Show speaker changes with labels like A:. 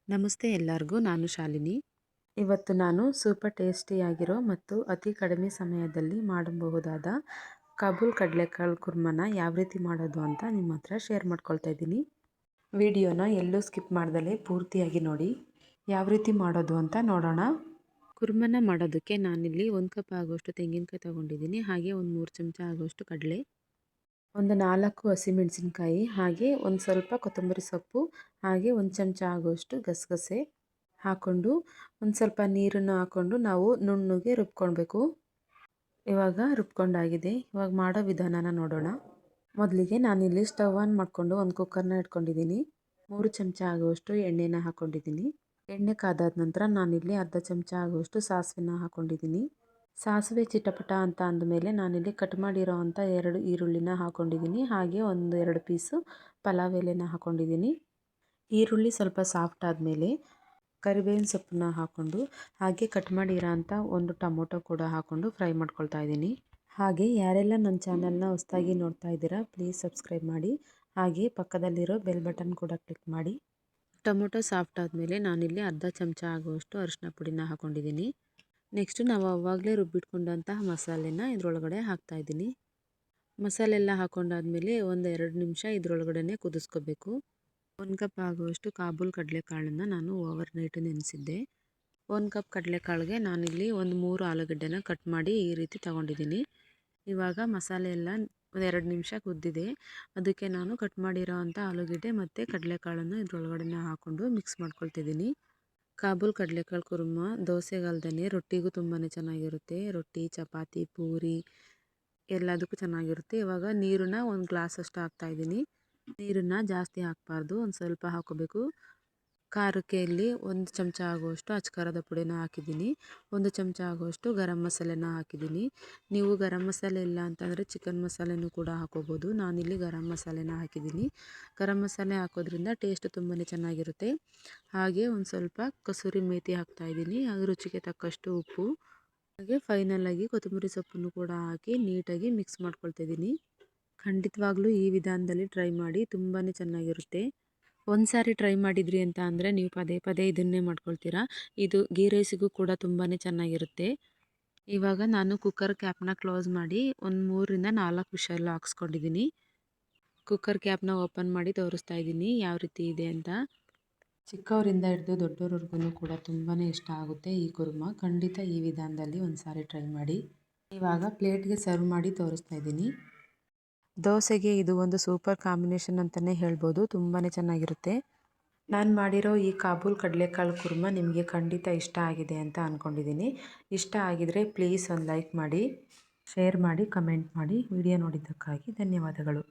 A: ನಮಸ್ತೆ ಎಲ್ಲರಿಗೂ, ನಾನು ಶಾಲಿನಿ. ಇವತ್ತು ನಾನು ಸೂಪರ್ ಟೇಸ್ಟಿಯಾಗಿರೋ ಮತ್ತು ಅತಿ ಕಡಿಮೆ ಸಮಯದಲ್ಲಿ ಮಾಡಬಹುದಾದ ಕಾಬೂಲ್ ಕಡಲೆಕಾಳು ಕುರ್ಮನ ಯಾವ ರೀತಿ ಮಾಡೋದು ಅಂತ ನಿಮ್ಮ ಹತ್ರ ಶೇರ್ ಮಾಡ್ಕೊಳ್ತಾ ಇದ್ದೀನಿ. ವಿಡಿಯೋನ ಎಲ್ಲೂ ಸ್ಕಿಪ್ ಮಾಡ್ದಲೇ ಪೂರ್ತಿಯಾಗಿ ನೋಡಿ. ಯಾವ ರೀತಿ ಮಾಡೋದು ಅಂತ ನೋಡೋಣ. ಕುರ್ಮನ ಮಾಡೋದಕ್ಕೆ ನಾನಿಲ್ಲಿ 1 ಕಪ್ ಆಗೋಷ್ಟು ತೆಂಗಿನಕಾಯಿ ತೊಗೊಂಡಿದ್ದೀನಿ. ಹಾಗೆ ಒಂದು 3 ಚಮಚ ಆಗೋಷ್ಟು ಕಡಲೆ, ಒಂದು 4 ಹಸಿಮೆಣಸಿನ್ಕಾಯಿ, ಹಾಗೆ ಒಂದು ಸ್ವಲ್ಪ ಕೊತ್ತಂಬರಿ ಸೊಪ್ಪು, ಹಾಗೆ 1 ಚಮಚ ಆಗೋಷ್ಟು ಗಸಗಸೆ ಹಾಕ್ಕೊಂಡು ಒಂದು ಸ್ವಲ್ಪ ನೀರನ್ನು ಹಾಕ್ಕೊಂಡು ನಾವು ನುಣ್ಣಗೆ ರುಬ್ಕೊಳ್ಬೇಕು. ಇವಾಗ ರುಬ್ಕೊಂಡಾಗಿದೆ. ಇವಾಗ ಮಾಡೋ ವಿಧಾನನ ನೋಡೋಣ. ಮೊದಲಿಗೆ ನಾನಿಲ್ಲಿ ಸ್ಟವ್ ಆನ್ ಮಾಡಿಕೊಂಡು ಒಂದು ಕುಕ್ಕರ್ನ ಇಟ್ಕೊಂಡಿದ್ದೀನಿ. 3 ಚಮಚ ಆಗುವಷ್ಟು ಎಣ್ಣೆನ ಹಾಕ್ಕೊಂಡಿದ್ದೀನಿ. ಎಣ್ಣೆ ಕಾದಾದ ನಂತರ ನಾನಿಲ್ಲಿ ಅರ್ಧ ಚಮಚ ಆಗುವಷ್ಟು ಸಾಸಿವೆನ ಹಾಕ್ಕೊಂಡಿದ್ದೀನಿ. ಸಾಸಿವೆ ಚಿಟಪಟ ಅಂತ ಅಂದಮೇಲೆ ನಾನಿಲ್ಲಿ ಕಟ್ ಮಾಡಿರೋ ಅಂಥ 2 ಈರುಳ್ಳಿನ ಹಾಕ್ಕೊಂಡಿದ್ದೀನಿ. ಹಾಗೆ 1-2 ಪೀಸು ಪಲಾವ್ ಎಲೆನ ಹಾಕ್ಕೊಂಡಿದ್ದೀನಿ. ಈರುಳ್ಳಿ ಸ್ವಲ್ಪ ಸಾಫ್ಟ್ ಆದಮೇಲೆ ಕರಿಬೇವಿನ ಸೊಪ್ಪನ್ನ ಹಾಕ್ಕೊಂಡು, ಹಾಗೆ ಕಟ್ ಮಾಡಿರೋ ಅಂಥ 1 ಟೊಮೊಟೊ ಕೂಡ ಹಾಕ್ಕೊಂಡು ಫ್ರೈ ಮಾಡ್ಕೊಳ್ತಾ ಇದ್ದೀನಿ. ಹಾಗೆ ಯಾರೆಲ್ಲ ನನ್ನ ಚಾನಲ್ನ ಹೊಸದಾಗಿ ನೋಡ್ತಾ ಇದ್ದೀರಾ, ಪ್ಲೀಸ್ ಸಬ್ಸ್ಕ್ರೈಬ್ ಮಾಡಿ. ಹಾಗೆ ಪಕ್ಕದಲ್ಲಿರೋ ಬೆಲ್ ಬಟನ್ ಕೂಡ ಕ್ಲಿಕ್ ಮಾಡಿ. ಟೊಮೊಟೊ ಸಾಫ್ಟ್ ಆದಮೇಲೆ ನಾನಿಲ್ಲಿ ಅರ್ಧ ಚಮಚ ಆಗುವಷ್ಟು ಅರಿಶಿನ ಪುಡಿನ ಹಾಕ್ಕೊಂಡಿದ್ದೀನಿ. ನೆಕ್ಸ್ಟು ನಾವು ಆವಾಗಲೇ ರುಬ್ಬಿಟ್ಕೊಂಡಂತಹ ಮಸಾಲೆನ ಇದರೊಳಗಡೆ ಹಾಕ್ತಾಯಿದ್ದೀನಿ. ಮಸಾಲೆ ಎಲ್ಲ ಹಾಕ್ಕೊಂಡಾದ್ಮೇಲೆ 1-2 ನಿಮಿಷ ಇದರೊಳಗಡೆ ಕುದಿಸ್ಕೋಬೇಕು. 1 ಕಪ್ ಆಗುವಷ್ಟು ಕಾಬೂಲ್ ಕಡಲೆಕಾಳನ್ನು ನಾನು ಓವರ್ ನೈಟ್ ನೆನೆಸಿದ್ದೆ. 1 ಕಪ್ ಕಡಲೆಕಾಳಿಗೆ ನಾನಿಲ್ಲಿ ಒಂದು 3 ಆಲೂಗಡ್ಡೆನ ಕಟ್ ಮಾಡಿ ಈ ರೀತಿ ತೊಗೊಂಡಿದ್ದೀನಿ. ಇವಾಗ ಮಸಾಲೆ ಎಲ್ಲ 2 ನಿಮಿಷ ಕುದ್ದಿದೆ. ಅದಕ್ಕೆ ನಾನು ಕಟ್ ಮಾಡಿರೋ ಅಂಥ ಆಲೂಗಡ್ಡೆ ಮತ್ತು ಕಡಲೆಕಾಳನ್ನು ಇದರೊಳಗಡೆ ಹಾಕ್ಕೊಂಡು ಮಿಕ್ಸ್ ಮಾಡ್ಕೊಳ್ತಿದ್ದೀನಿ. ಕಾಬೂಲ್ ಕಡಲೆಕಾಳು ಕುರ್ಮ ದೋಸೆಗಲ್ದೇ ರೊಟ್ಟಿಗೂ ತುಂಬಾ ಚೆನ್ನಾಗಿರುತ್ತೆ. ರೊಟ್ಟಿ, ಚಪಾತಿ, ಪೂರಿ ಎಲ್ಲದಕ್ಕೂ ಚೆನ್ನಾಗಿರುತ್ತೆ. ಇವಾಗ ನೀರನ್ನ 1 ಗ್ಲಾಸಷ್ಟು ಹಾಕ್ತಾಯಿದ್ದೀನಿ. ನೀರನ್ನು ಜಾಸ್ತಿ ಹಾಕಬಾರ್ದು, ಒಂದು ಸ್ವಲ್ಪ ಹಾಕೋಬೇಕು. ಖಾರಕ್ಕೆ ಇಲ್ಲಿ 1 ಚಮಚ ಆಗುವಷ್ಟು ಅಚ್ಕಾರದ ಪುಡಿನ ಹಾಕಿದ್ದೀನಿ. 1 ಚಮಚ ಆಗುವಷ್ಟು ಗರಂ ಮಸಾಲೆನ ಹಾಕಿದ್ದೀನಿ. ನೀವು ಗರಂ ಮಸಾಲೆ ಇಲ್ಲ ಅಂತಂದರೆ ಚಿಕನ್ ಮಸಾಲೆನೂ ಕೂಡ ಹಾಕೋಬೋದು. ನಾನಿಲ್ಲಿ ಗರಂ ಮಸಾಲೆನ ಹಾಕಿದ್ದೀನಿ. ಗರಂ ಮಸಾಲೆ ಹಾಕೋದ್ರಿಂದ ಟೇಸ್ಟ್ ತುಂಬಾ ಚೆನ್ನಾಗಿರುತ್ತೆ. ಹಾಗೆ ಒಂದು ಸ್ವಲ್ಪ ಕಸೂರಿ ಮೇಥಿ ಹಾಕ್ತಾಯಿದ್ದೀನಿ. ಅದು ರುಚಿಗೆ ತಕ್ಕಷ್ಟು ಉಪ್ಪು, ಹಾಗೆ ಫೈನಲಾಗಿ ಕೊತ್ತಂಬರಿ ಸೊಪ್ಪನ್ನು ಕೂಡ ಹಾಕಿ ನೀಟಾಗಿ ಮಿಕ್ಸ್ ಮಾಡ್ಕೊಳ್ತಿದ್ದೀನಿ. ಖಂಡಿತವಾಗ್ಲೂ ಈ ವಿಧಾನದಲ್ಲಿ ಟ್ರೈ ಮಾಡಿ, ತುಂಬಾ ಚೆನ್ನಾಗಿರುತ್ತೆ. ಒಂದು ಸಾರಿ ಟ್ರೈ ಮಾಡಿದ್ರಿ ಅಂತ ಅಂದರೆ ನೀವು ಪದೇ ಪದೇ ಇದನ್ನೇ ಮಾಡ್ಕೊಳ್ತೀರಾ. ಇದು ಗೀ ರೈಸಿಗೂ ಕೂಡ ತುಂಬಾ ಚೆನ್ನಾಗಿರುತ್ತೆ. ಇವಾಗ ನಾನು ಕುಕ್ಕರ್ ಕ್ಯಾಪ್ನ ಕ್ಲೋಸ್ ಮಾಡಿ ಒಂದು 3-4 ವಿಷಲ್ ಹಾಕ್ಸ್ಕೊಂಡಿದ್ದೀನಿ. ಕುಕ್ಕರ್ ಕ್ಯಾಪ್ನ ಓಪನ್ ಮಾಡಿ ತೋರಿಸ್ತಾ ಇದ್ದೀನಿ ಯಾವ ರೀತಿ ಇದೆ ಅಂತ. ಚಿಕ್ಕವರಿಂದ ಹಿಡಿದು ದೊಡ್ಡವರೆಗೂ ಕೂಡ ತುಂಬಾ ಇಷ್ಟ ಆಗುತ್ತೆ ಈ ಕುರ್ಮ. ಖಂಡಿತ ಈ ವಿಧಾನದಲ್ಲಿ ಒಂದು ಸಾರಿ ಟ್ರೈ ಮಾಡಿ. ಇವಾಗ ಪ್ಲೇಟ್ಗೆ ಸರ್ವ್ ಮಾಡಿ ತೋರಿಸ್ತಾ ಇದ್ದೀನಿ. ದೋಸೆಗೆ ಇದು ಒಂದು ಸೂಪರ್ ಕಾಂಬಿನೇಷನ್ ಅಂತಲೇ ಹೇಳ್ಬೋದು. ತುಂಬಾ ಚೆನ್ನಾಗಿರುತ್ತೆ. ನಾನು ಮಾಡಿರೋ ಈ ಕಾಬೂಲ್ ಕಡಲೆಕಾಳು ಕುರ್ಮ ನಿಮಗೆ ಖಂಡಿತ ಇಷ್ಟ ಆಗಿದೆ ಅಂತ ಅಂದ್ಕೊಂಡಿದ್ದೀನಿ. ಇಷ್ಟ ಆಗಿದರೆ ಪ್ಲೀಸ್ ಒಂದು ಲೈಕ್ ಮಾಡಿ, ಶೇರ್ ಮಾಡಿ, ಕಮೆಂಟ್ ಮಾಡಿ. ವಿಡಿಯೋ ನೋಡಿದ್ದಕ್ಕಾಗಿ ಧನ್ಯವಾದಗಳು.